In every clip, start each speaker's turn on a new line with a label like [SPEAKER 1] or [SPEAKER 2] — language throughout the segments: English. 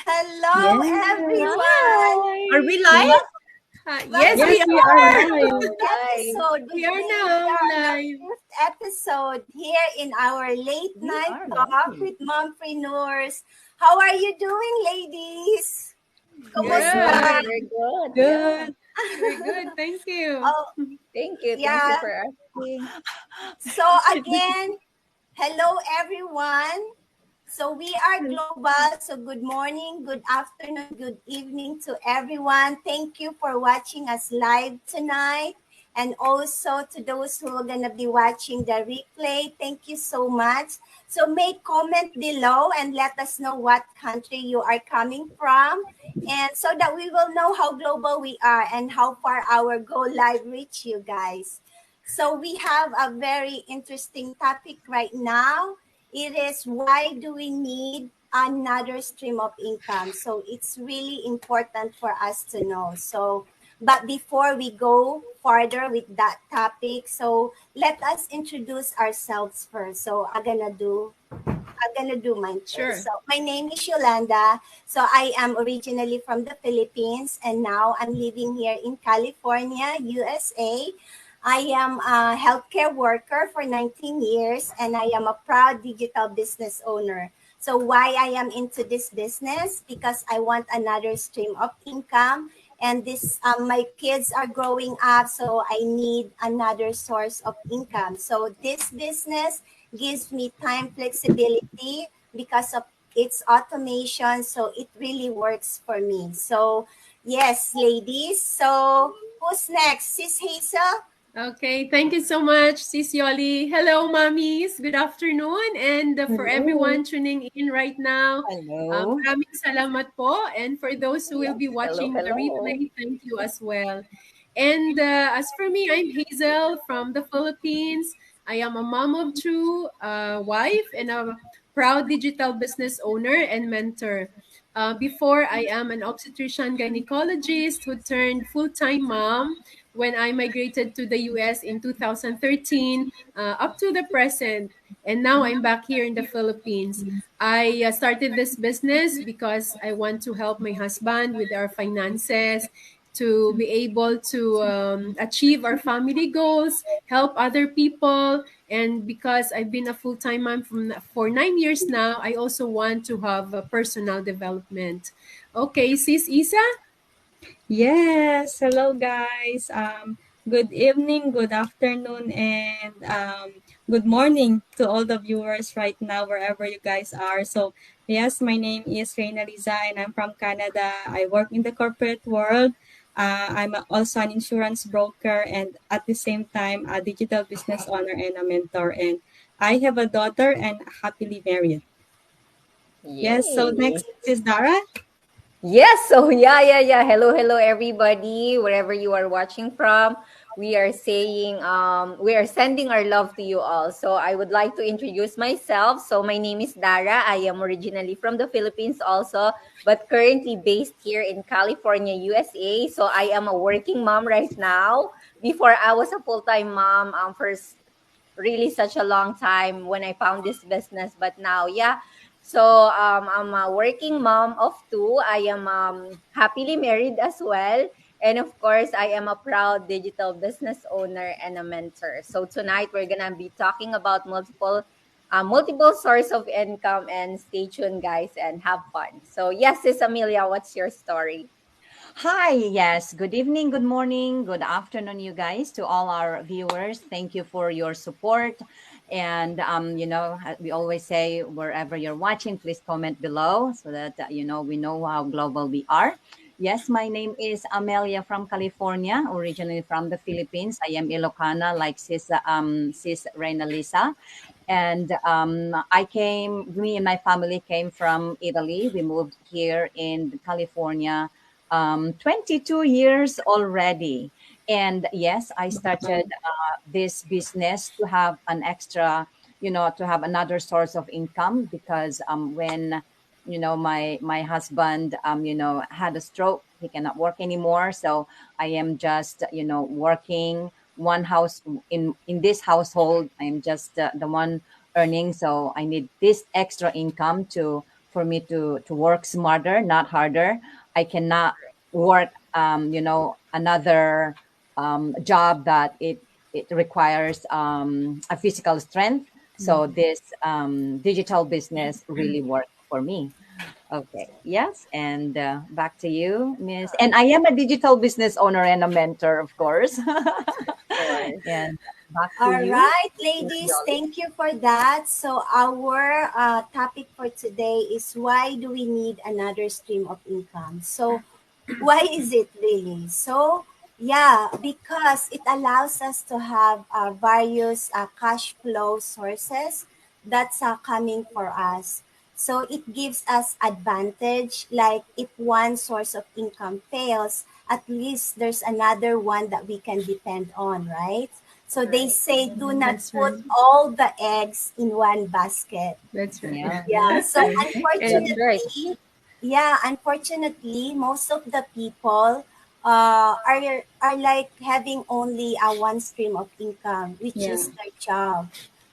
[SPEAKER 1] Hello,
[SPEAKER 2] Yes.
[SPEAKER 1] everyone.
[SPEAKER 3] Are we
[SPEAKER 2] Yes,
[SPEAKER 3] live? Yes,
[SPEAKER 1] Welcome
[SPEAKER 3] we
[SPEAKER 2] yes,
[SPEAKER 1] to
[SPEAKER 2] we
[SPEAKER 1] our
[SPEAKER 2] are
[SPEAKER 3] are.
[SPEAKER 2] live.
[SPEAKER 1] fifth episode.
[SPEAKER 3] We
[SPEAKER 1] With
[SPEAKER 3] are
[SPEAKER 1] me, we
[SPEAKER 3] now
[SPEAKER 1] are on the
[SPEAKER 3] live.
[SPEAKER 1] fifth episode here in our late
[SPEAKER 2] We
[SPEAKER 1] night
[SPEAKER 2] are
[SPEAKER 1] talk
[SPEAKER 2] live.
[SPEAKER 1] with mompreneurs. How are you doing, ladies?
[SPEAKER 2] We're
[SPEAKER 1] Kumusta?
[SPEAKER 2] good.
[SPEAKER 3] Good.
[SPEAKER 2] We're good. Yeah.
[SPEAKER 3] Good. We're good. Thank you.
[SPEAKER 1] Oh,
[SPEAKER 2] Thank you. Thank you
[SPEAKER 1] yeah.
[SPEAKER 2] for asking.
[SPEAKER 1] So again, hello, everyone. So we are global. So good morning, good afternoon, good evening to everyone. Thank you for watching us live tonight. And also to those who are going to be watching the replay, thank you so much. So make comment below and let us know what country you are coming from. And so that we will know how global we are and how far our go live reach you guys. So we have a very interesting topic right now. It is, why do we need another stream of income? So it's really important for us to know. So, but before we go further with that topic, so let us introduce ourselves first. So I'm gonna do mine first.
[SPEAKER 3] Sure.
[SPEAKER 1] So my name is Yolanda. So I am originally from the Philippines and now I'm living here in California, USA. I am a healthcare worker for 19 years and I am a proud digital business owner. So why I am into this business? Because I want another stream of income, and this my kids are growing up, so I need another source of income. So this business gives me time flexibility because of its automation, so it really works for me. So yes, ladies. So who's next? Sis Hazel?
[SPEAKER 3] Okay. Thank you so much, Sis Yoli. Hello, mommies. Good afternoon. And for
[SPEAKER 2] Hello.
[SPEAKER 3] everyone tuning in right now,
[SPEAKER 2] Hello.
[SPEAKER 3] maraming salamat po. And for those who will
[SPEAKER 2] Yes.
[SPEAKER 3] be
[SPEAKER 2] Hello.
[SPEAKER 3] watching the
[SPEAKER 2] Hello.
[SPEAKER 3] replay, thank you as well. And as for me, I'm Hazel from the Philippines. I am a mom of two, wife, and a proud digital business owner and mentor. Before, I am an obstetrician gynecologist who turned full-time mom when I migrated to the US in 2013 up to the present. And now I'm back here in the Philippines. I started this business because I want to help my husband with our finances, to be able to achieve our family goals, help other people. And because I've been a full-time mom for 9 years now, I also want to have a personal development. Okay, Sis Isa?
[SPEAKER 2] Yes. Hello, guys. Good evening, good afternoon, and good morning to all the viewers right now, wherever you guys are. So, yes, my name is Reina Liza, and I'm from Canada. I work in the corporate world. Also an insurance broker, and at the same time, a digital business owner and a mentor. And I have a daughter and happily married. Yes. So
[SPEAKER 4] Yay.
[SPEAKER 2] next is Dara.
[SPEAKER 4] Yes, so yeah. Hello, everybody, wherever you are watching from. We are sending our love to you all. So I would like to introduce myself. So my name is Dara. I am originally from the Philippines also, but currently based here in California, USA. So I am a working mom right now. Before I was a full-time mom for really such a long time when I found this business. But now, yeah. So I'm a working mom of two. I am happily married as well. And of course, I am a proud digital business owner and a mentor. So tonight we're gonna be talking about multiple source of income, and stay tuned, guys, and have fun. So yes, Sis Amelia, what's your story?
[SPEAKER 5] Hi, yes. Good evening, good morning, good afternoon, you guys, to all our viewers. Thank you for your support. And, we always say wherever you're watching, please comment below so that, we know how global we are. Yes, my name is Amelia from California, originally from the Philippines. I am Ilocana, like Sis Reina Lisa. And me and my family came from Italy. We moved here in California 22 years already. And yes, I started this business to have an extra, to have another source of income because when, my husband, had a stroke, he cannot work anymore. So I am just, working one house in this household. I am just the one earning. So I need this extra income to for me to work smarter, not harder. I cannot work, another job that it requires a physical strength. So this digital business really worked for me. Okay. Yes. And back to you, Miss. And I am a digital business owner and a mentor, of course.
[SPEAKER 4] Course.
[SPEAKER 5] And back to
[SPEAKER 1] All
[SPEAKER 5] you,
[SPEAKER 1] right,
[SPEAKER 5] Miss
[SPEAKER 1] ladies,
[SPEAKER 5] Jolly.
[SPEAKER 1] thank you for that. So, our topic for today is why do we need another stream of income? So, why is it really? So, yeah, because it allows us to have various cash flow sources that's coming for us. So, it gives us advantage. Like if one source of income fails, at least there's another one that we can depend on, right? So they
[SPEAKER 4] Right.
[SPEAKER 1] say do not
[SPEAKER 3] That's
[SPEAKER 1] put
[SPEAKER 3] right.
[SPEAKER 1] all the eggs in one basket.
[SPEAKER 3] That's right.
[SPEAKER 5] Yeah.
[SPEAKER 1] Yeah. So
[SPEAKER 3] And
[SPEAKER 4] That's right.
[SPEAKER 1] unfortunately, yeah, unfortunately, most of the people are like having only a one stream of income, which
[SPEAKER 2] Yeah.
[SPEAKER 1] is their job.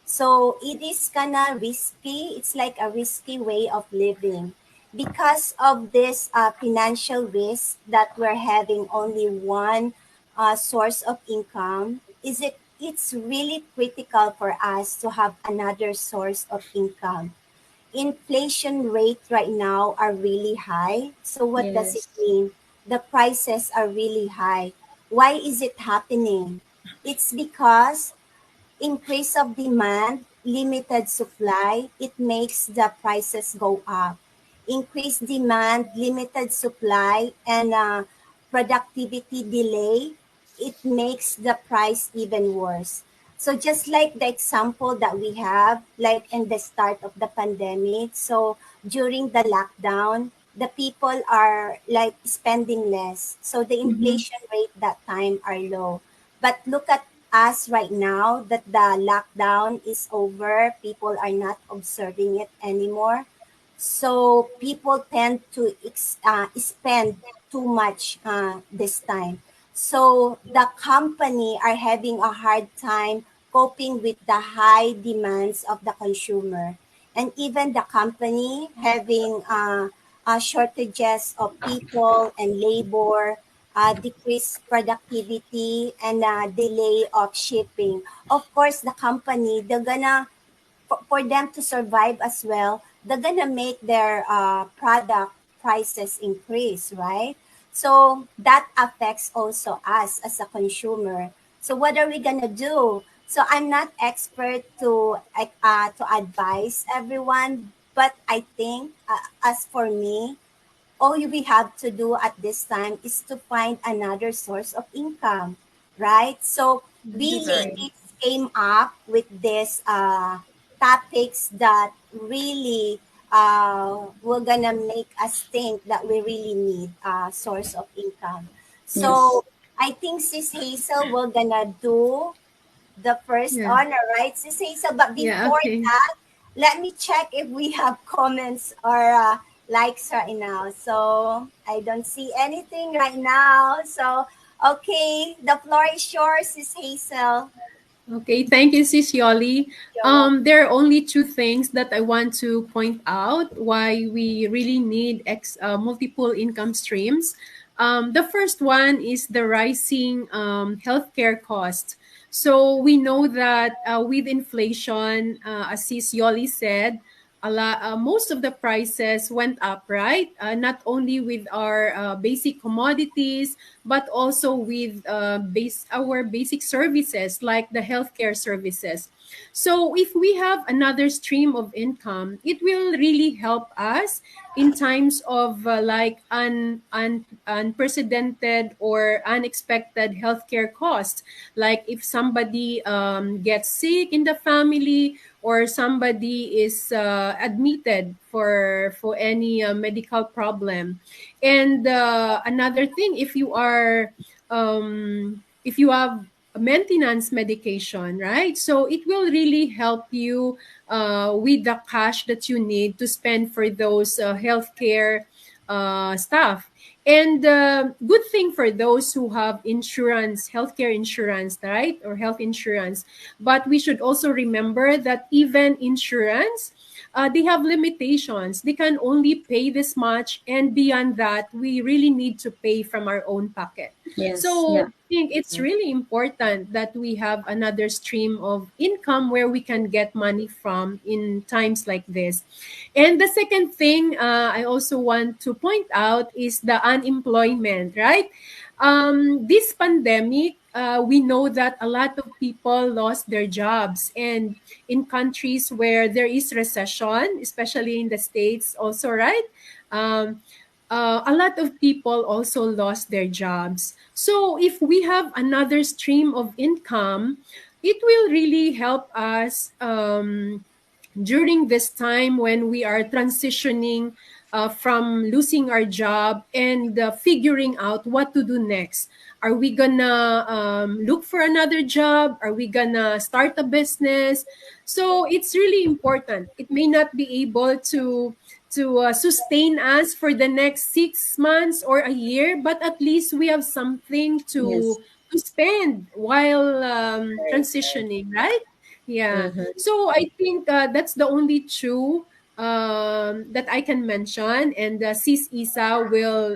[SPEAKER 1] So it is kinda risky. It's like a risky way of living. Because of this financial risk that we're having only one source of income, it's really critical for us to have another source of income. Inflation rate right now are really high. So what does it
[SPEAKER 2] Yes.
[SPEAKER 1] mean? The prices are really high. Why is it happening? It's because increase of demand, limited supply, it makes the prices go up. Increased demand, limited supply, and productivity delay, it makes the price even worse. So just like the example that we have, like in the start of the pandemic, so during the lockdown, the people are like spending less. So the
[SPEAKER 2] Mm-hmm.
[SPEAKER 1] inflation rate that time are low. But look at us right now that the lockdown is over, people are not observing it anymore. So people tend to spend too much this time. So the company are having a hard time coping with the high demands of the consumer. And even the company having shortages of people and labor, decreased productivity, and delay of shipping. Of course, the company, they're gonna for them to survive as well, they're gonna make their product prices increase, right? So that affects also us as a consumer. So what are we gonna do? So I'm not expert to advise everyone, but I think as for me, all we have to do at this time is to find another source of income, right? So we
[SPEAKER 3] that's
[SPEAKER 4] Right.
[SPEAKER 3] right.
[SPEAKER 1] ladies came up with this topics that really will gonna make us think that we really need a source of income.
[SPEAKER 2] Yes.
[SPEAKER 1] So I think Sis Hazel will gonna do the first
[SPEAKER 3] Yeah.
[SPEAKER 1] honor, right, Sis Hazel? But
[SPEAKER 3] Yeah.
[SPEAKER 1] before
[SPEAKER 3] Okay.
[SPEAKER 1] that, let me check if we have comments or likes right now. So I don't see anything right now. So okay, the floor is yours, Sis Hazel.
[SPEAKER 3] Okay, thank you, Sis Yoli.
[SPEAKER 1] You're welcome.
[SPEAKER 3] There are only two things that I want to point out why we really need multiple income streams. The first one is the rising healthcare cost. So we know that with inflation, as Sis Yoli said, most of the prices went up, right? Not only with our basic commodities, but also with our basic services like the healthcare services. So if we have another stream of income, it will really help us in times of unprecedented or unexpected healthcare costs. Like if somebody gets sick in the family, or somebody is admitted for any medical problem. And another thing, if you have a maintenance medication, right? So it will really help you with the cash that you need to spend for those healthcare stuff. And good thing for those who have insurance, healthcare insurance, right? Or health insurance. But we should also remember that even insurance they have limitations. They can only pay this much, and beyond that, we really need to pay from our own pocket.
[SPEAKER 2] Yes.
[SPEAKER 3] So
[SPEAKER 2] Yeah.
[SPEAKER 3] I think it's really important that we have another stream of income where we can get money from in times like this. And the second thing I also want to point out is the unemployment, right? This pandemic, we know that a lot of people lost their jobs. And in countries where there is recession, especially in the States also, right? Um, a lot of people also lost their jobs. So if we have another stream of income, it will really help us during this time when we are transitioning from losing our job and figuring out what to do next. Are we gonna look for another job? Are we gonna start a business? So it's really important. It may not be able to sustain us for the next 6 months or a year, but at least we have something
[SPEAKER 2] Yes.
[SPEAKER 3] to spend while
[SPEAKER 4] Right, right.
[SPEAKER 3] transitioning, right? Yeah.
[SPEAKER 4] Mm-hmm.
[SPEAKER 3] So I think that's the only two that I can mention, and Sis Isa will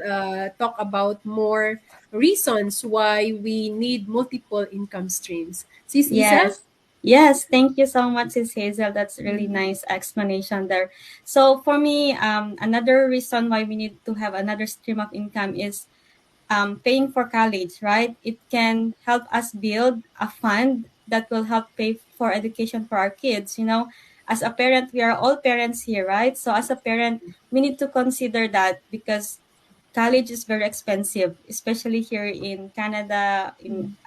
[SPEAKER 3] talk about more reasons why we need multiple income streams. Sis Isa?
[SPEAKER 2] Yes. Yes, thank you so much, Sis Hazel. That's really nice explanation there. So for me, another reason why we need to have another stream of income is paying for college, right? It can help us build a fund that will help pay for education for our kids. As a parent, we are all parents here, right? So as a parent, we need to consider that because college is very expensive, especially here in Canada,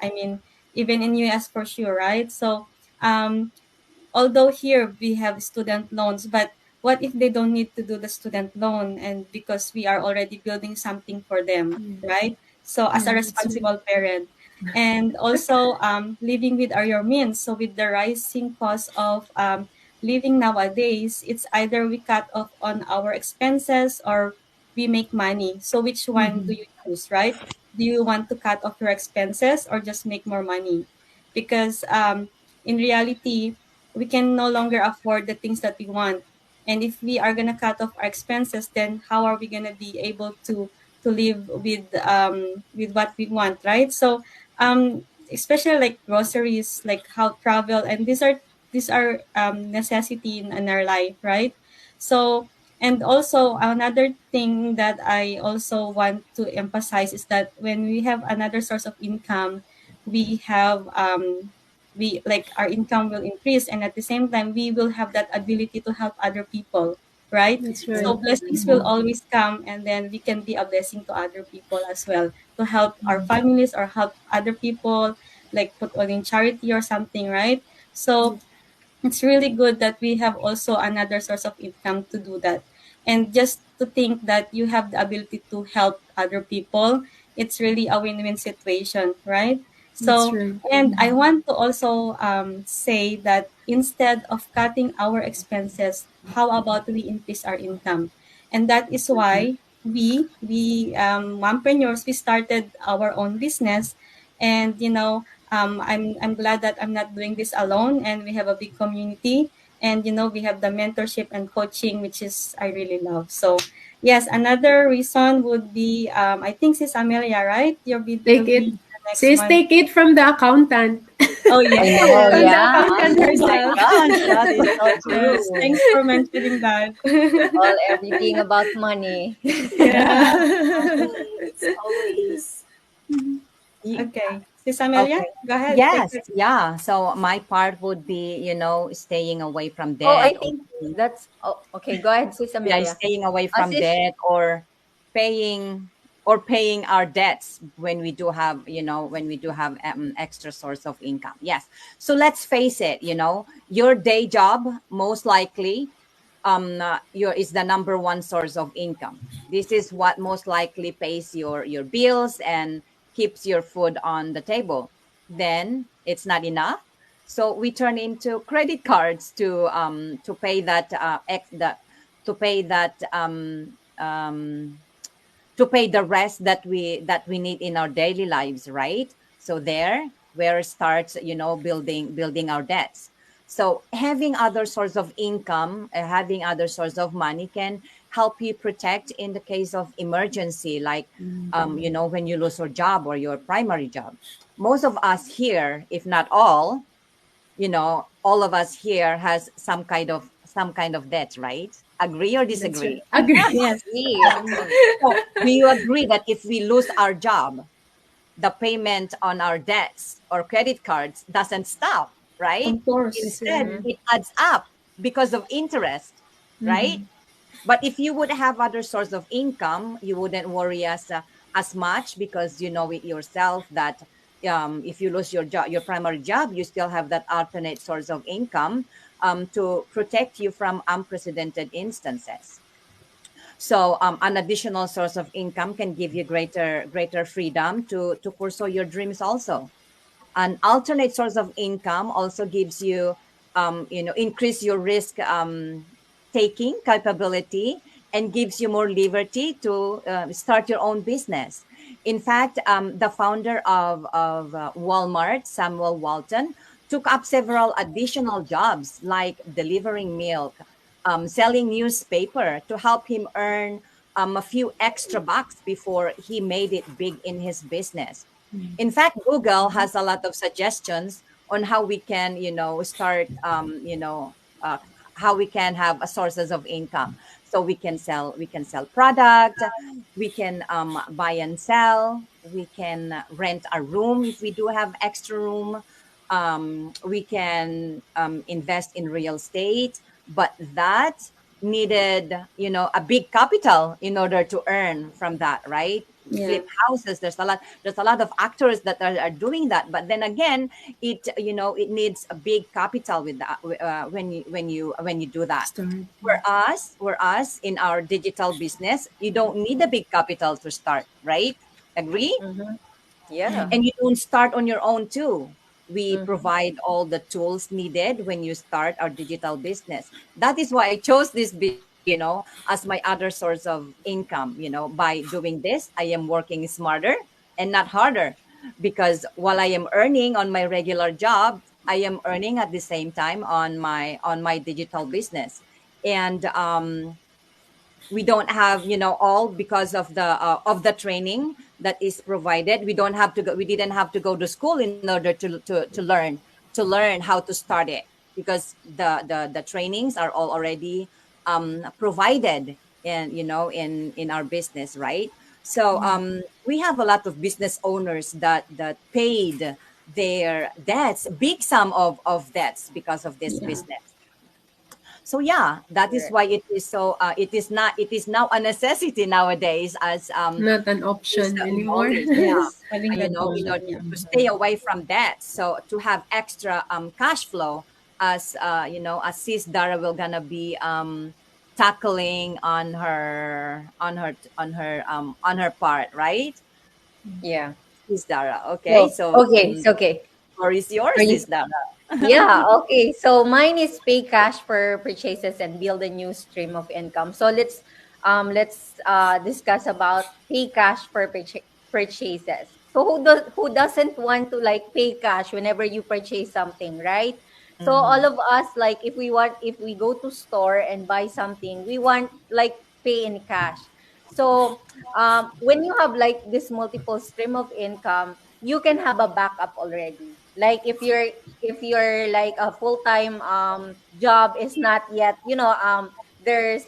[SPEAKER 2] I mean, even in US for sure, right? So um, although here we have student loans, but what if they don't need to do the student loan and because we are already building something for them, right? So as a
[SPEAKER 3] Yeah, that's right.
[SPEAKER 2] responsible parent. And also living with our your means. So with the rising cost of living nowadays, it's either we cut off on our expenses or we make money. So which one do you choose, right? Do you want to cut off your expenses or just make more money? Because in reality, we can no longer afford the things that we want. And if we are gonna cut off our expenses, then how are we gonna be able to live with what we want, right? So especially like groceries, like how travel, and these are necessity in our life, right? So and also another thing that I also want to emphasize is that when we have another source of income, we have we like our income will increase, and at the same time we will have that ability to help other people, right?
[SPEAKER 3] That's
[SPEAKER 2] So
[SPEAKER 3] right.
[SPEAKER 2] blessings will always come, and then we can be a blessing to other people as well, to help our families or help other people, like put on in charity or something, right? So it's really good that we have also another source of income to do that. And just to think that you have the ability to help other people, it's really a win-win situation, right?
[SPEAKER 3] That's
[SPEAKER 2] So,
[SPEAKER 3] right.
[SPEAKER 2] and I want to also say that instead of cutting our expenses, how about we increase our income? And that is why we mompreneurs, we started our own business. And I'm glad that I'm not doing this alone, and we have a big community, and we have the mentorship and coaching, which is I really love. So yes, another reason would be I think Sis Amelia, right?
[SPEAKER 3] Take
[SPEAKER 2] You'll
[SPEAKER 3] it.
[SPEAKER 2] be the next
[SPEAKER 3] Sis,
[SPEAKER 2] one.
[SPEAKER 3] take it from the accountant.
[SPEAKER 2] Oh
[SPEAKER 4] I know,
[SPEAKER 3] From
[SPEAKER 2] yes.
[SPEAKER 3] the
[SPEAKER 4] yeah.
[SPEAKER 3] accountant
[SPEAKER 5] Oh my
[SPEAKER 3] herself.
[SPEAKER 5] gosh, that is so
[SPEAKER 2] Yes,
[SPEAKER 5] true.
[SPEAKER 2] thanks for mentioning that.
[SPEAKER 4] All everything about money.
[SPEAKER 3] Yeah.
[SPEAKER 1] It's always.
[SPEAKER 5] Ye-
[SPEAKER 2] Okay, Sis Amelia,
[SPEAKER 5] Okay.
[SPEAKER 2] go ahead, take
[SPEAKER 5] Yes,
[SPEAKER 2] it.
[SPEAKER 5] yeah. So my part would be, staying away from
[SPEAKER 4] Oh, I
[SPEAKER 5] debt or
[SPEAKER 4] think that's okay. Go ahead, Sis
[SPEAKER 5] yeah,
[SPEAKER 4] Amelia.
[SPEAKER 5] staying away from
[SPEAKER 4] Sis,
[SPEAKER 5] debt or paying paying our debts when we do have extra source of income. Yes. So let's face it, your day job most likely your is the number one source of income. This is what most likely pays your bills and keeps your food on the table. Then it's not enough, so we turn into credit cards to pay that to pay that to pay the rest that we need in our daily lives, right? So there where starts building our debts. So having other source of income, having other source of money can help you protect in the case of emergency, like when you lose your job or your primary job. Most of us here, if not all of us here has some kind of debt, right? Agree or
[SPEAKER 3] That's right.
[SPEAKER 5] disagree?
[SPEAKER 3] Agree.
[SPEAKER 2] Yes.
[SPEAKER 4] Agree.
[SPEAKER 5] So do you agree that if we lose our job, the payment on our debts or credit cards doesn't stop, right?
[SPEAKER 2] Of course.
[SPEAKER 3] That's
[SPEAKER 5] Instead,
[SPEAKER 3] right.
[SPEAKER 4] Mm-hmm.
[SPEAKER 5] it adds up because of interest, right?
[SPEAKER 2] Mm-hmm.
[SPEAKER 5] But if you would have other source of income, you wouldn't worry as much, because you know it yourself that if you lose your job, your primary job, you still have that alternate source of income to protect you from unprecedented instances. So an additional source of income can give you greater freedom to pursue your dreams also. An alternate source of income also gives you increase your risk taking capability, and gives you more liberty to start your own business. In fact, the founder of Walmart, Samuel Walton, took up several additional jobs like delivering milk, selling newspaper, to help him earn a few extra bucks before he made it big in his business. In fact, Google has a lot of suggestions on how we can, start, uh, how we can have a sources of income. So we can sell product, we can buy and sell, we can rent a room if we do have extra room, we can invest in real estate, but that needed, a big capital in order to earn from that, right?
[SPEAKER 2] Yeah.
[SPEAKER 5] Flip houses, there's a lot of actors that are doing that, but then again, it needs a big capital with that, when you do that.
[SPEAKER 2] Start.
[SPEAKER 5] Whereas in our digital business, you don't need a big capital to start, right? Agree?
[SPEAKER 4] Mm-hmm. Yeah.
[SPEAKER 5] And you don't start on your own too. We
[SPEAKER 4] Mm-hmm.
[SPEAKER 5] provide all the tools needed when you start our digital business. That is why I chose this business, as my other source of income. By doing this, I am working smarter and not harder, because while I am earning on my regular job, I am earning at the same time on my digital business. And we don't have, all because of the training that is provided. We didn't have to go to school in order to learn how to start it, because the trainings are all already provided in our business, right? So we have a lot of business owners that paid their debts, big sum of debts, because of this
[SPEAKER 2] Yeah.
[SPEAKER 5] business. So yeah, that is
[SPEAKER 4] Correct.
[SPEAKER 5] why it is now a necessity nowadays, as
[SPEAKER 3] Not an
[SPEAKER 5] is
[SPEAKER 3] option
[SPEAKER 5] we
[SPEAKER 3] anymore.
[SPEAKER 5] always, yeah,
[SPEAKER 2] Yes. Having that
[SPEAKER 5] in
[SPEAKER 2] option.
[SPEAKER 5] order
[SPEAKER 2] Yeah.
[SPEAKER 5] to stay away from debt, so to have extra cash flow, as as sis Dara will gonna be tackling on her part, right?
[SPEAKER 4] Yeah.
[SPEAKER 5] Sis Dara, okay,
[SPEAKER 4] So,
[SPEAKER 5] so
[SPEAKER 4] okay. So, okay.
[SPEAKER 5] floor is yours,
[SPEAKER 4] Are you
[SPEAKER 5] sis Dara.
[SPEAKER 4] Yeah, okay. So mine is pay cash for purchases and build a new stream of income. So let's discuss about pay cash for purchases. So who doesn't want to like pay cash whenever you purchase something, right? So all
[SPEAKER 5] Mm-hmm.
[SPEAKER 4] of us, like if we go to store and buy something, we want like pay in cash. So when you have like this multiple stream of income, you can have a backup already. Like if you're like a full-time job is not yet, there's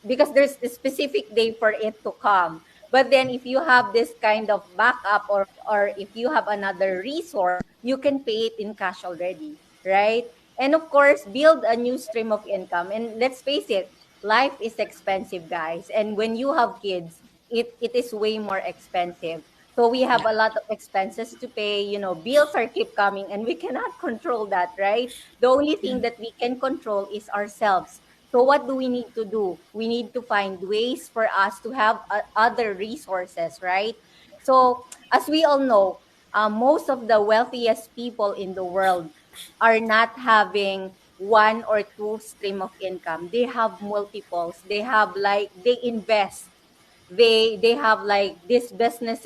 [SPEAKER 4] because there's a specific day for it to come. But then if you have this kind of backup, or if you have another resource, you can pay it in cash already, right? And of course, build a new stream of income. And let's face it, life is expensive, guys. And when you have kids, it is way more expensive. So we have
[SPEAKER 5] Yeah.
[SPEAKER 4] a lot of expenses to pay, bills are keep coming and we cannot control that, right? The only thing that we can control is ourselves. So what do we need to do? We need to find ways for us to have other resources, right? So as we all know, most of the wealthiest people in the world are not having one or two stream of income. They have multiples. They have like they invest. They have like these business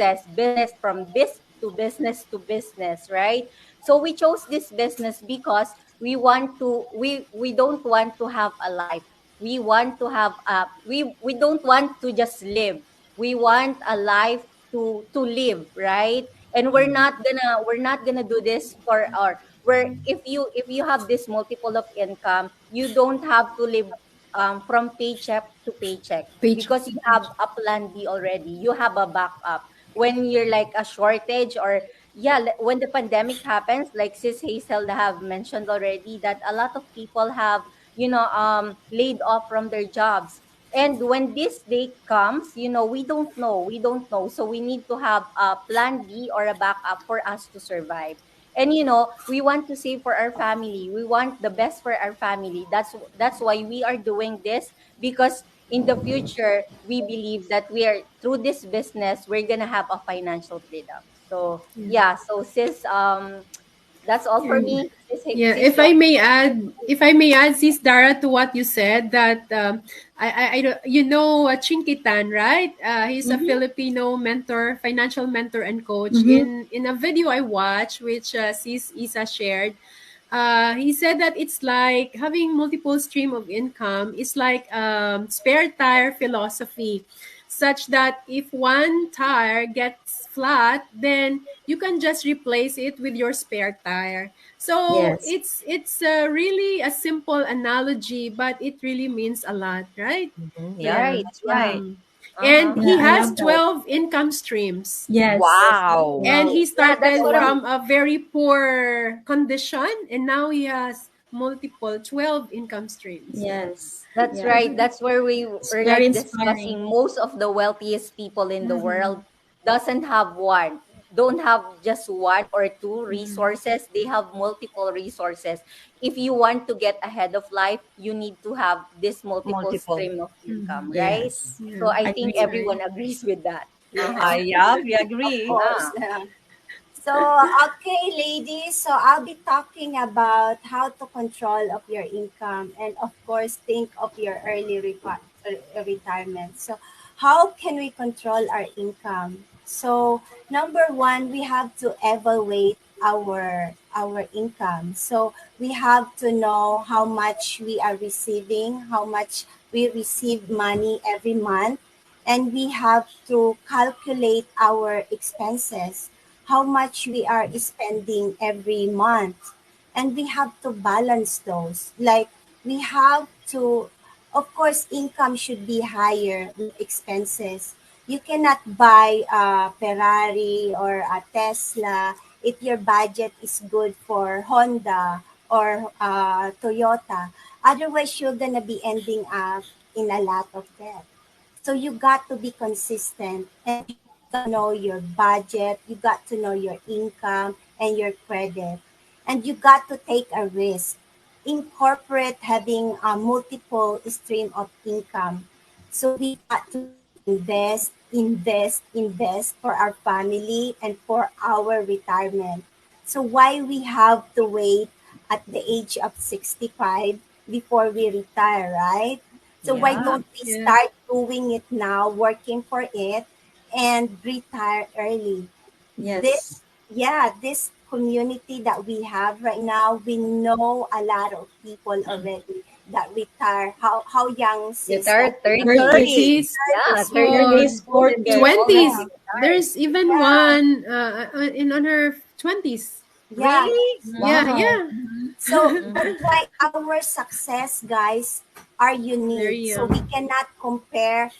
[SPEAKER 4] from this to business, right? So we chose this business because we don't want to have a life. We want to have we don't want to just live. We want a life to live, right? And we're not gonna do this for our where if you have this multiple of income, you don't have to live from paycheck to paycheck,
[SPEAKER 3] Paycheck.
[SPEAKER 4] because you have a plan B already. You have a backup when you're like a shortage, or yeah, when the pandemic happens, like sis Hazel have mentioned already, that a lot of people have laid off from their jobs. And when this day comes, we don't know, so we need to have a plan B or a backup for us to survive. And we want to save for our family. We want the best for our family. That's why we are doing this, because in the future we believe that we are through this business we're gonna have a financial freedom. So
[SPEAKER 3] Yeah.
[SPEAKER 4] yeah, so sis, that's all for
[SPEAKER 3] And
[SPEAKER 4] me.
[SPEAKER 3] yeah,
[SPEAKER 4] Sis
[SPEAKER 3] if I may add, Sis Dara, to what you said, that I don't, Chinkitan, right? He's a
[SPEAKER 2] Mm-hmm.
[SPEAKER 3] Filipino mentor, financial mentor and coach.
[SPEAKER 2] Mm-hmm.
[SPEAKER 3] In a video I watched, which Sis Isa shared, he said that it's like having multiple stream of income is like spare tire philosophy, such that if one tire gets flat, then you can just replace it with your spare tire. So
[SPEAKER 2] Yes.
[SPEAKER 3] it's really a simple analogy, but it really means a lot, right?
[SPEAKER 4] Mhm. Yeah,
[SPEAKER 3] Yeah.
[SPEAKER 4] that's
[SPEAKER 5] Right,
[SPEAKER 4] right.
[SPEAKER 5] right.
[SPEAKER 3] Mm.
[SPEAKER 4] Uh-huh.
[SPEAKER 3] And
[SPEAKER 2] Yeah,
[SPEAKER 3] he
[SPEAKER 2] I
[SPEAKER 3] has
[SPEAKER 2] love that.
[SPEAKER 3] 12 income streams.
[SPEAKER 2] Yes.
[SPEAKER 5] Wow.
[SPEAKER 3] And he
[SPEAKER 4] Yeah, that's
[SPEAKER 3] started
[SPEAKER 4] what I'm
[SPEAKER 3] from a very poor condition, and now he has multiple 12 income streams.
[SPEAKER 2] Yes.
[SPEAKER 4] That's
[SPEAKER 2] Yeah.
[SPEAKER 4] right. That's where we
[SPEAKER 2] It's
[SPEAKER 4] were
[SPEAKER 2] very
[SPEAKER 4] like
[SPEAKER 2] inspiring.
[SPEAKER 4] discussing, most of the wealthiest people in the
[SPEAKER 3] Mm-hmm.
[SPEAKER 4] world doesn't have one, don't have just one or two
[SPEAKER 3] Mm-hmm.
[SPEAKER 4] resources. They have multiple resources. If you want to get ahead of life, you need to have this multiple
[SPEAKER 5] Multiple.
[SPEAKER 4] stream of income,
[SPEAKER 3] Mm-hmm.
[SPEAKER 4] right?
[SPEAKER 2] Yes.
[SPEAKER 4] So
[SPEAKER 3] Yeah,
[SPEAKER 4] I think
[SPEAKER 3] that's
[SPEAKER 2] Agree.
[SPEAKER 3] right.
[SPEAKER 4] everyone agrees with that. Uh-huh.
[SPEAKER 5] Yeah, we
[SPEAKER 1] Of
[SPEAKER 5] agree.
[SPEAKER 1] course.
[SPEAKER 4] Yeah.
[SPEAKER 1] So, okay, ladies. So, I'll be talking about how to control of your income and, of course, think of your retirement. So, how can we control our income? So, number one, we have to evaluate our income. So, we have to know how much we are receiving, how much we receive money every month, and we have to calculate our expenses, how much we are spending every month, and we have to balance those. Like, we have to, of course, income should be higher with expenses. You cannot buy a Ferrari or a Tesla if your budget is good for Honda or Toyota. Otherwise, you're gonna be ending up in a lot of debt. So you got to be consistent, and you got to know your budget, you got to know your income and your credit, and you got to take a risk. Incorporate having a multiple stream of income. So we got to invest for our family and for our retirement. So why we have to wait at the age of 65 before we retire, right? So why
[SPEAKER 5] Yeah.
[SPEAKER 1] don't we
[SPEAKER 3] Yeah.
[SPEAKER 1] start doing it now, working for it, and retire early?
[SPEAKER 2] Yes.
[SPEAKER 1] This, yeah, this community that we have right now, we know a lot of people already that retire. How young, sis?
[SPEAKER 4] Retired
[SPEAKER 1] That you are
[SPEAKER 4] 30.
[SPEAKER 5] 30.
[SPEAKER 3] 30s,
[SPEAKER 4] Yeah,
[SPEAKER 1] it's
[SPEAKER 4] 30
[SPEAKER 3] oh,
[SPEAKER 4] years
[SPEAKER 2] Thirties,
[SPEAKER 4] old and they're
[SPEAKER 2] 40s.
[SPEAKER 4] already
[SPEAKER 2] Yeah.
[SPEAKER 3] 20s.
[SPEAKER 4] retired.
[SPEAKER 3] There's even
[SPEAKER 1] yeah,
[SPEAKER 3] one in on her 20s.
[SPEAKER 1] yeah.
[SPEAKER 4] Really?
[SPEAKER 3] Yeah,
[SPEAKER 2] Wow.
[SPEAKER 3] yeah.
[SPEAKER 1] So that's
[SPEAKER 4] Mhm.
[SPEAKER 1] why our success, guys, are
[SPEAKER 3] Very
[SPEAKER 1] unique. So we
[SPEAKER 3] young.
[SPEAKER 1] cannot compare.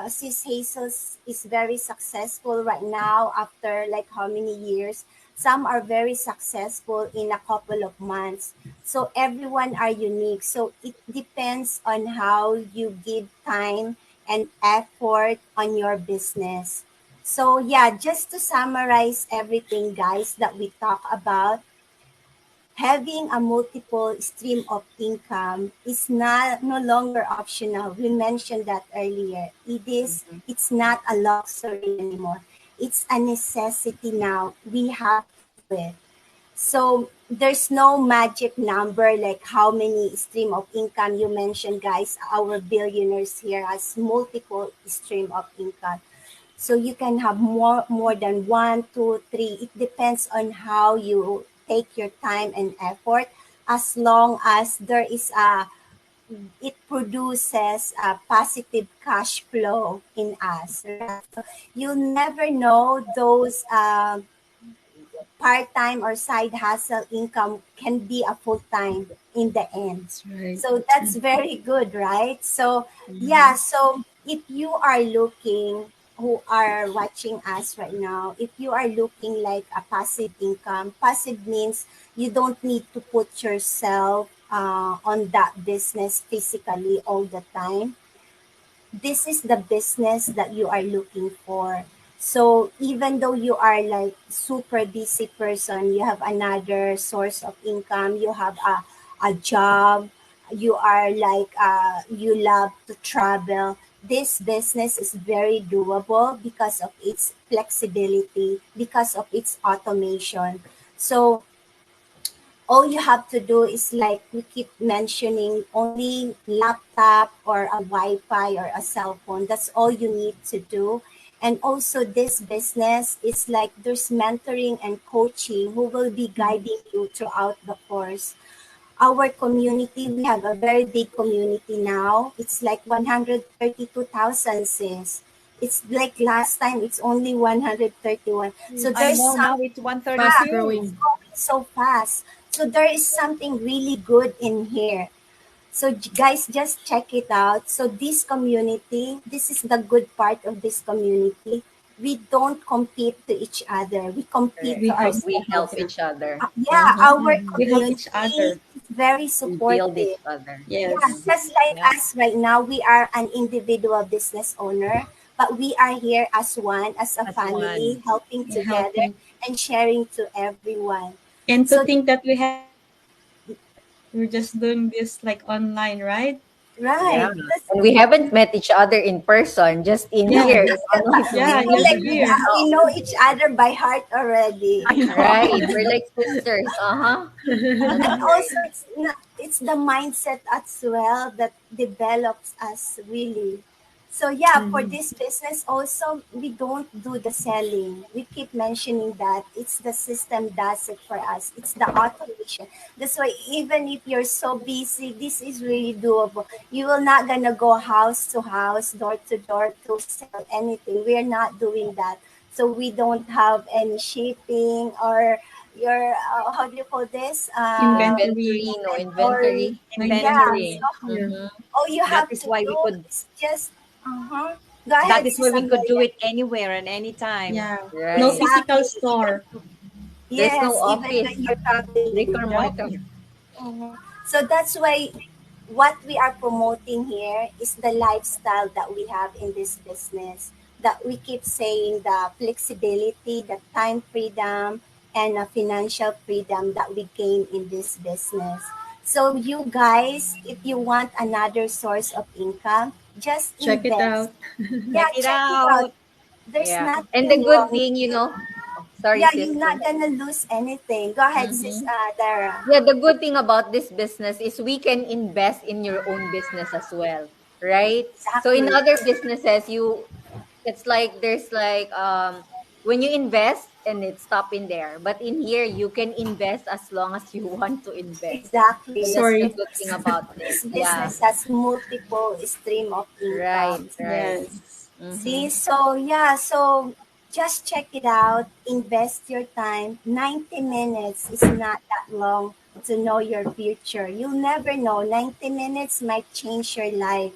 [SPEAKER 1] Sis Hazel is very successful right now after like how many years. Some are very successful in a couple of months. So everyone are unique. So it depends on how you give time and effort on your business. So yeah, just to summarize everything, guys, that we talk about, having a multiple stream of income is not no longer optional. We mentioned that earlier.
[SPEAKER 4] Mhm.
[SPEAKER 1] It's not a luxury anymore. It's a necessity now. We have to do it. So there's no magic number like how many stream of income you mentioned, guys. Our billionaires here has multiple stream of income. So you can have more than one, two, three. It depends on how you take your time and effort, as long as there is a it produces a positive cash flow in us, right? So you'll never know those part-time or side hustle income can be a full-time in the end.
[SPEAKER 3] That's right.
[SPEAKER 1] So that's very good, right? So yeah,
[SPEAKER 3] Mm-hmm.
[SPEAKER 1] so if you are looking, who are watching us right now, if you are looking like a passive income, passive means you don't need to put yourself on that business physically all the time. This is the business that you are looking for. So even though you are like super busy person, you have another source of income, you have a job, you are like you love to travel. This business is very doable because of its flexibility, because of its automation. So all you have to do is like we keep mentioning, only laptop or a Wi-Fi or a cell phone. That's all you need to do. And also this business is like there's mentoring and coaching who will be guiding you throughout the course. Our community, we have a very big community now. It's like 132,000 sis. It's like last time it's only 131. So
[SPEAKER 5] I
[SPEAKER 1] there's
[SPEAKER 5] know
[SPEAKER 1] some,
[SPEAKER 5] now it's
[SPEAKER 3] Fast
[SPEAKER 1] yeah,
[SPEAKER 5] 132.
[SPEAKER 1] it's
[SPEAKER 3] growing.
[SPEAKER 1] going so fast. So there is something really good in here. So guys, just check it out. So this community, this is the good part of this community. We don't compete to each other. We compete
[SPEAKER 4] Correct.
[SPEAKER 1] to
[SPEAKER 2] We help
[SPEAKER 4] We
[SPEAKER 2] each
[SPEAKER 4] help
[SPEAKER 1] ourselves.
[SPEAKER 2] other.
[SPEAKER 4] each other.
[SPEAKER 1] Yeah,
[SPEAKER 2] Uh-huh.
[SPEAKER 1] our
[SPEAKER 3] Mm-hmm.
[SPEAKER 2] We help each
[SPEAKER 1] community
[SPEAKER 2] other.
[SPEAKER 1] is very
[SPEAKER 4] We build each
[SPEAKER 1] supportive.
[SPEAKER 4] other.
[SPEAKER 1] Yeah,
[SPEAKER 2] Yes.
[SPEAKER 4] Mhm.
[SPEAKER 1] just like
[SPEAKER 5] Yeah.
[SPEAKER 1] us right now, we are an individual business owner, but we are here as one, as a
[SPEAKER 5] As one.
[SPEAKER 1] family, helping together
[SPEAKER 2] Helping.
[SPEAKER 1] and sharing to everyone.
[SPEAKER 2] And to
[SPEAKER 1] So,
[SPEAKER 2] think that we have a podcast, we're just doing this like online, right?
[SPEAKER 4] Yeah.
[SPEAKER 1] right, that's
[SPEAKER 4] And we haven't met each other in person, just in
[SPEAKER 2] Yeah,
[SPEAKER 4] here in
[SPEAKER 2] just
[SPEAKER 4] online
[SPEAKER 1] we
[SPEAKER 2] yeah,
[SPEAKER 1] feel
[SPEAKER 2] just
[SPEAKER 1] like
[SPEAKER 4] communication.
[SPEAKER 2] here.
[SPEAKER 1] we know each other by heart
[SPEAKER 5] I
[SPEAKER 1] already.
[SPEAKER 5] know.
[SPEAKER 4] Right. We're like sisters. Uh-huh. That's
[SPEAKER 1] And
[SPEAKER 4] right.
[SPEAKER 1] also it's the mindset as well that develops us really. So yeah, for
[SPEAKER 3] Mm-hmm.
[SPEAKER 1] this business also we don't do the selling. We keep mentioning that it's the system does it for us. It's the automation. That's why even if you're so busy, this is really doable. You will not gonna go house to house, door to door to sell anything. We're not doing that. So we don't have any shipping or your how do you call this
[SPEAKER 2] Inventory,
[SPEAKER 4] Inventory, no
[SPEAKER 1] inventory.
[SPEAKER 4] inventory.
[SPEAKER 2] no
[SPEAKER 1] Yeah,
[SPEAKER 2] inventory.
[SPEAKER 5] Inventory.
[SPEAKER 1] so
[SPEAKER 3] Yeah.
[SPEAKER 2] Uh-huh.
[SPEAKER 1] all you
[SPEAKER 5] That
[SPEAKER 1] have
[SPEAKER 5] is
[SPEAKER 1] to
[SPEAKER 5] why we
[SPEAKER 1] do
[SPEAKER 5] could
[SPEAKER 1] is just go
[SPEAKER 5] that
[SPEAKER 1] ahead,
[SPEAKER 5] is why
[SPEAKER 1] sis
[SPEAKER 5] we could do
[SPEAKER 1] Amelia.
[SPEAKER 5] it anywhere and anytime.
[SPEAKER 2] Yeah. No
[SPEAKER 4] Right.
[SPEAKER 2] physical
[SPEAKER 1] Exactly,
[SPEAKER 2] store.
[SPEAKER 4] There's no
[SPEAKER 1] yes, even
[SPEAKER 4] office,
[SPEAKER 1] when you're
[SPEAKER 4] brick
[SPEAKER 1] traveling.
[SPEAKER 4] or
[SPEAKER 2] Yep.
[SPEAKER 4] mortar.
[SPEAKER 1] Mhm. So that's why what we are promoting here is the lifestyle that we have in this business. That we keep saying the flexibility, the time freedom, and a financial freedom that we gain in this business. So you guys, if you want another source of income, just
[SPEAKER 3] Check it
[SPEAKER 1] invest.
[SPEAKER 3] out.
[SPEAKER 5] Check
[SPEAKER 1] Yeah,
[SPEAKER 5] it
[SPEAKER 1] check it out.
[SPEAKER 5] out.
[SPEAKER 1] There's
[SPEAKER 4] Yeah. And the
[SPEAKER 1] nothing
[SPEAKER 4] good
[SPEAKER 1] wrong.
[SPEAKER 4] thing, oh, sorry,
[SPEAKER 1] Yeah, you're
[SPEAKER 4] sister.
[SPEAKER 1] not gonna lose anything. Go ahead, sis
[SPEAKER 2] Mm-hmm.
[SPEAKER 1] Dara.
[SPEAKER 4] Yeah, the good thing about this business is we can invest in your own business as well, right? So in
[SPEAKER 1] Exactly.
[SPEAKER 4] other businesses, it's like there's like when you invest and it's stopping there, but in here you can invest as long as you want to invest. So
[SPEAKER 1] Exactly.
[SPEAKER 4] that's the
[SPEAKER 3] Sorry.
[SPEAKER 4] good thing about this.
[SPEAKER 1] This
[SPEAKER 4] Yeah,
[SPEAKER 1] business has multiple stream of
[SPEAKER 4] right,
[SPEAKER 1] income.
[SPEAKER 4] right.
[SPEAKER 2] Yes.
[SPEAKER 4] Mm-hmm.
[SPEAKER 1] See, so yeah, so just check it out. Invest your time. 90 minutes is not that long to know your future. You'll never know. 90 minutes might change your life.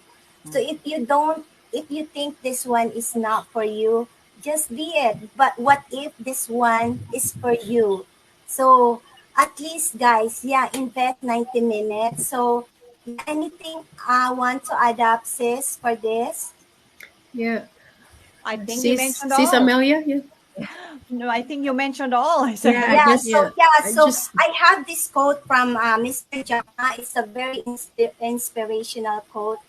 [SPEAKER 1] So if you think this one is not for you, just be it. But what if this one is for you? So at least, guys, yeah, invest 90 minutes. So yeah, anything I want to adapt, sis, for this?
[SPEAKER 3] Yeah.
[SPEAKER 5] I think you
[SPEAKER 3] Sis
[SPEAKER 5] mentioned
[SPEAKER 3] Sis
[SPEAKER 5] all.
[SPEAKER 3] Amelia, yeah.
[SPEAKER 5] No, I think you mentioned all.
[SPEAKER 3] Yeah,
[SPEAKER 1] Yeah,
[SPEAKER 3] just
[SPEAKER 1] so
[SPEAKER 3] yeah.
[SPEAKER 1] yeah,
[SPEAKER 3] I
[SPEAKER 1] so
[SPEAKER 3] just
[SPEAKER 1] I have this quote from Mr. Jama. It's a very inspirational quote.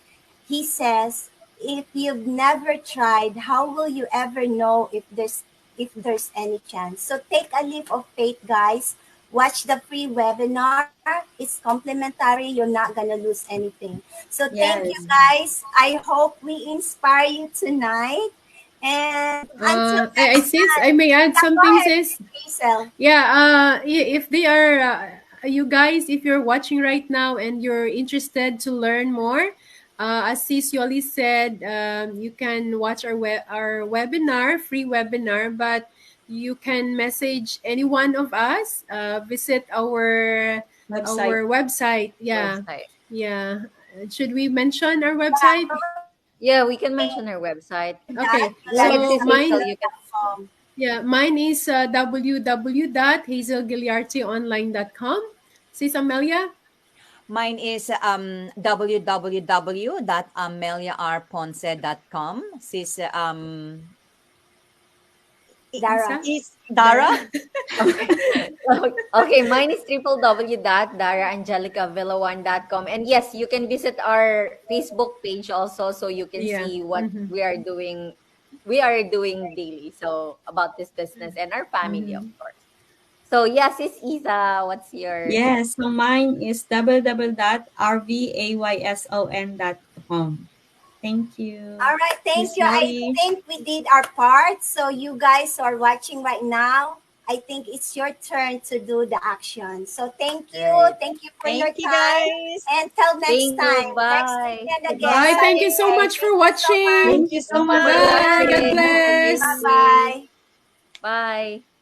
[SPEAKER 1] He says, "If you've never tried, how will you ever know if there's any chance?" So take a leap of faith, guys. Watch the free webinar. It's complimentary. You're not gonna lose anything. So thank you,
[SPEAKER 2] Yes.
[SPEAKER 1] guys. I hope we inspire you tonight. And until next
[SPEAKER 3] Sis, I
[SPEAKER 1] time,
[SPEAKER 3] may add
[SPEAKER 1] yeah, go
[SPEAKER 3] something,
[SPEAKER 1] ahead,
[SPEAKER 3] sis.
[SPEAKER 1] Miss Hazel.
[SPEAKER 3] Yeah, if they are, you guys, if you're watching right now and you're interested to learn more, as Sis Yoli said, you can watch our webinar, free webinar, but you can message any one of us. Visit
[SPEAKER 2] Website.
[SPEAKER 3] our website. Yeah,
[SPEAKER 4] Website.
[SPEAKER 3] yeah. Should we mention our
[SPEAKER 1] Yeah,
[SPEAKER 3] website?
[SPEAKER 1] our
[SPEAKER 4] Yeah, we can
[SPEAKER 1] website
[SPEAKER 4] mention our website.
[SPEAKER 3] Okay,
[SPEAKER 4] Like if
[SPEAKER 3] so
[SPEAKER 4] Sis
[SPEAKER 3] mine.
[SPEAKER 4] Hazel, you can.
[SPEAKER 1] untitled.com.
[SPEAKER 3] Yeah, mine is www.hazelgiliarteonline.com. Sis Amelia?
[SPEAKER 5] Mine is www.ameliarponce.com. Sis
[SPEAKER 1] Dara.
[SPEAKER 3] Isa?
[SPEAKER 5] is
[SPEAKER 3] Dara?
[SPEAKER 5] Dara.
[SPEAKER 4] Okay. Okay, mine is www.daraangelicavillawan.com. And yes, you can visit our Facebook page also so you can
[SPEAKER 3] Yeah.
[SPEAKER 4] see what
[SPEAKER 3] Mm-hmm.
[SPEAKER 4] we are doing daily. So about this business and our family, of
[SPEAKER 3] Mm-hmm.
[SPEAKER 4] course. So yes, it's Isa. What's yours?
[SPEAKER 2] Yes, so mine is www.rvayson.com. Thank you,
[SPEAKER 1] All right, thank
[SPEAKER 2] Miss
[SPEAKER 1] you. I
[SPEAKER 2] Yoli.
[SPEAKER 1] think we did our part. So you guys who are watching right now, I think it's your turn to do the action. So thank you.
[SPEAKER 4] Right.
[SPEAKER 1] Thank you for your
[SPEAKER 5] Thank you,
[SPEAKER 1] time.
[SPEAKER 5] guys.
[SPEAKER 1] And till next
[SPEAKER 4] Thank you.
[SPEAKER 1] time, next
[SPEAKER 4] Bye.
[SPEAKER 1] weekend again.
[SPEAKER 3] Bye. Thank you so
[SPEAKER 1] Saturday.
[SPEAKER 3] much
[SPEAKER 1] Thank
[SPEAKER 3] for
[SPEAKER 1] you so much.
[SPEAKER 3] watching.
[SPEAKER 2] Thank you
[SPEAKER 4] Thank
[SPEAKER 2] so
[SPEAKER 4] you
[SPEAKER 2] much
[SPEAKER 4] for
[SPEAKER 2] for
[SPEAKER 3] Bye. God
[SPEAKER 2] watching.
[SPEAKER 4] watching. Have a
[SPEAKER 1] Bye
[SPEAKER 3] bless.
[SPEAKER 4] great day.
[SPEAKER 1] bye.
[SPEAKER 4] Bye.